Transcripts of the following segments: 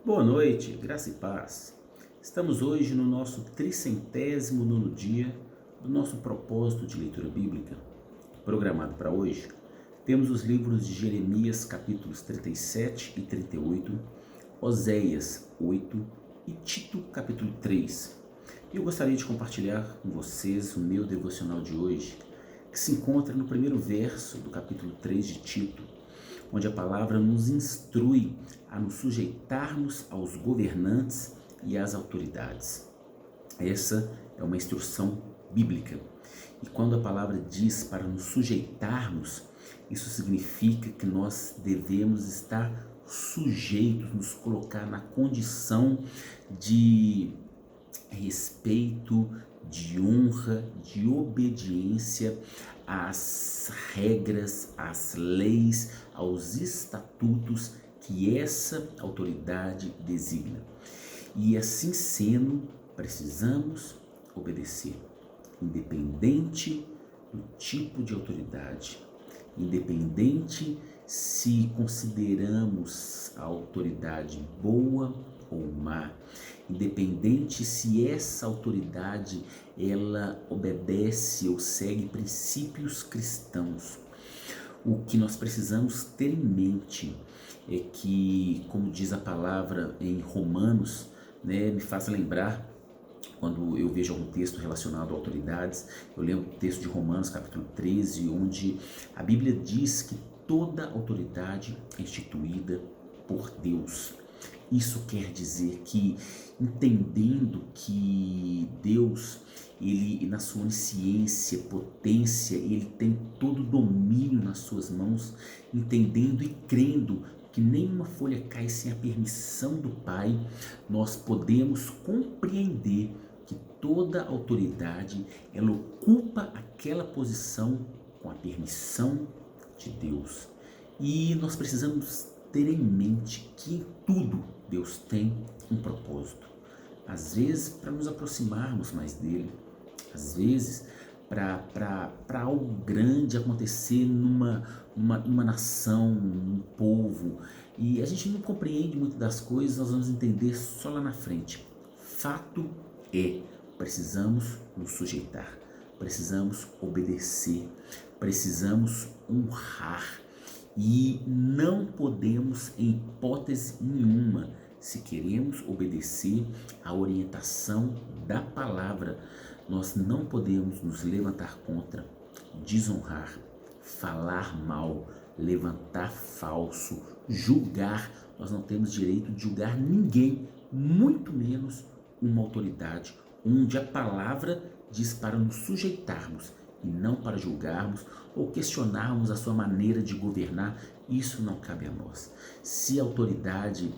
Boa noite, graça e paz. Estamos hoje no nosso 309º dia do nosso propósito de leitura bíblica. Programado para hoje, temos os livros de Jeremias, capítulos 37 e 38, Oséias 8 e Tito, capítulo 3. E eu gostaria de compartilhar com vocês o meu devocional de hoje, que se encontra no primeiro verso do capítulo 3 de Tito, onde a palavra nos instrui a nos sujeitarmos aos governantes e às autoridades. Essa é uma instrução bíblica. E quando a palavra diz para nos sujeitarmos, isso significa que nós devemos estar sujeitos, nos colocar na condição de respeito, de honra, de obediência às regras, às leis, aos estatutos que essa autoridade designa. E assim sendo, precisamos obedecer, independente do tipo de autoridade, independente se consideramos a autoridade boa ou má, independente se essa autoridade ela obedece ou segue princípios cristãos. O que nós precisamos ter em mente é que, como diz a palavra em Romanos, me faz lembrar, quando eu vejo algum texto relacionado a autoridades, eu lembro o texto de Romanos, capítulo 13, onde a Bíblia diz que toda autoridade é instituída por Deus. Isso quer dizer que, entendendo que Deus, ele na sua onisciência, potência, ele tem todo o domínio nas suas mãos, entendendo e crendo que nenhuma folha cai sem a permissão do Pai, nós podemos compreender que toda autoridade, ela ocupa aquela posição com a permissão de Deus. E nós precisamos ter em mente que em tudo Deus tem um propósito. Às vezes para nos aproximarmos mais dele, às vezes para algo grande acontecer numa nação, num povo. E a gente não compreende muito das coisas, nós vamos entender só lá na frente. Fato é, precisamos nos sujeitar, precisamos obedecer, precisamos honrar. E não podemos, em hipótese nenhuma, se queremos obedecer à orientação da palavra, nós não podemos nos levantar contra, desonrar, falar mal, levantar falso, julgar. Nós não temos direito de julgar ninguém, muito menos uma autoridade, onde a palavra diz para nos sujeitarmos e não para julgarmos ou questionarmos a sua maneira de governar. Isso não cabe a nós. Se a autoridade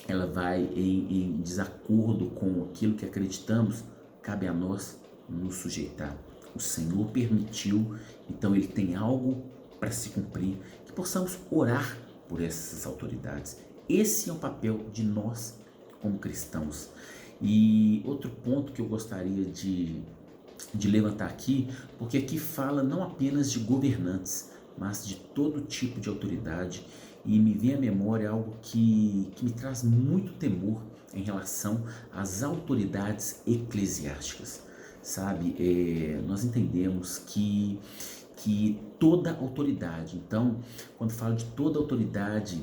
ela vai em desacordo com aquilo que acreditamos, cabe a nós nos sujeitar. O Senhor permitiu, então Ele tem algo para se cumprir, que possamos orar por essas autoridades. Esse é o papel de nós como cristãos. E outro ponto que eu gostaria de levantar aqui, porque aqui fala não apenas de governantes, mas de todo tipo de autoridade, e me vem à memória algo que me traz muito temor em relação às autoridades eclesiásticas, sabe? Nós entendemos que toda autoridade, então, quando falo de toda autoridade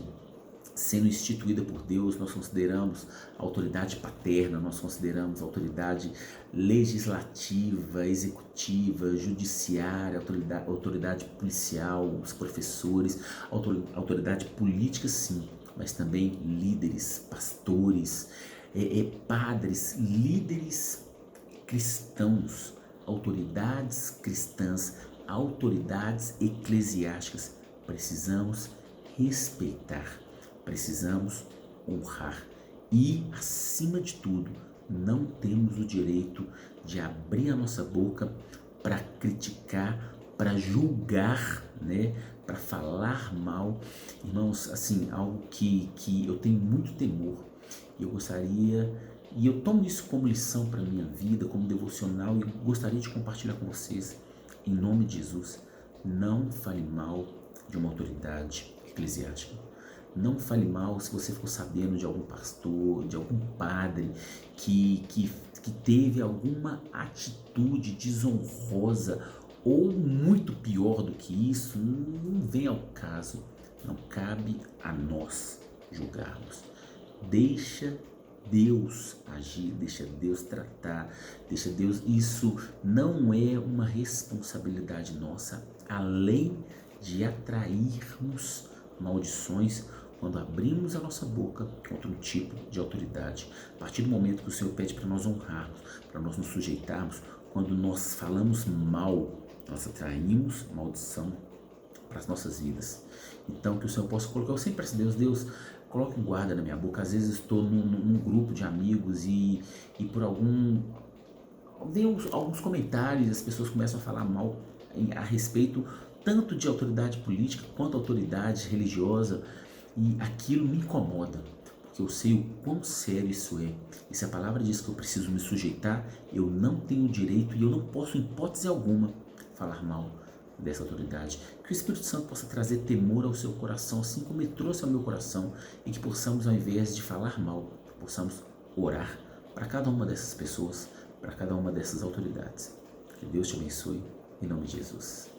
sendo instituída por Deus, nós consideramos a autoridade paterna, nós consideramos a autoridade legislativa, executiva, judiciária, autoridade policial, os professores, autoridade política sim, mas também líderes, pastores, padres, líderes cristãos, autoridades cristãs, autoridades eclesiásticas. Precisamos respeitar, precisamos honrar e, acima de tudo, não temos o direito de abrir a nossa boca para criticar, para julgar, para falar mal. Irmãos, assim, algo que eu tenho muito temor e eu gostaria, e eu tomo isso como lição para a minha vida, como devocional, e gostaria de compartilhar com vocês, em nome de Jesus. Não fale mal de uma autoridade eclesiástica. Não fale mal se você ficou sabendo de algum pastor, de algum padre que teve alguma atitude desonrosa ou muito pior do que isso. Não vem ao caso, não cabe a nós julgarmos. Deixa Deus agir, deixa Deus tratar, deixa Deus. Isso não é uma responsabilidade nossa, além de atrairmos maldições quando abrimos a nossa boca contra um tipo de autoridade. A partir do momento que o Senhor pede para nós honrarmos, para nós nos sujeitarmos, quando nós falamos mal, nós atraímos maldição para as nossas vidas. Então que o Senhor possa colocar, eu sempre peço a Deus, coloque um guarda na minha boca. Às vezes estou num grupo de amigos e por vem alguns comentários, as pessoas começam a falar mal a respeito tanto de autoridade política quanto autoridade religiosa, e aquilo me incomoda, porque eu sei o quão sério isso é. E se a palavra diz que eu preciso me sujeitar, eu não tenho direito e eu não posso, em hipótese alguma, falar mal dessa autoridade. Que o Espírito Santo possa trazer temor ao seu coração, assim como ele trouxe ao meu coração, e que possamos, ao invés de falar mal, possamos orar para cada uma dessas pessoas, para cada uma dessas autoridades. Que Deus te abençoe, em nome de Jesus.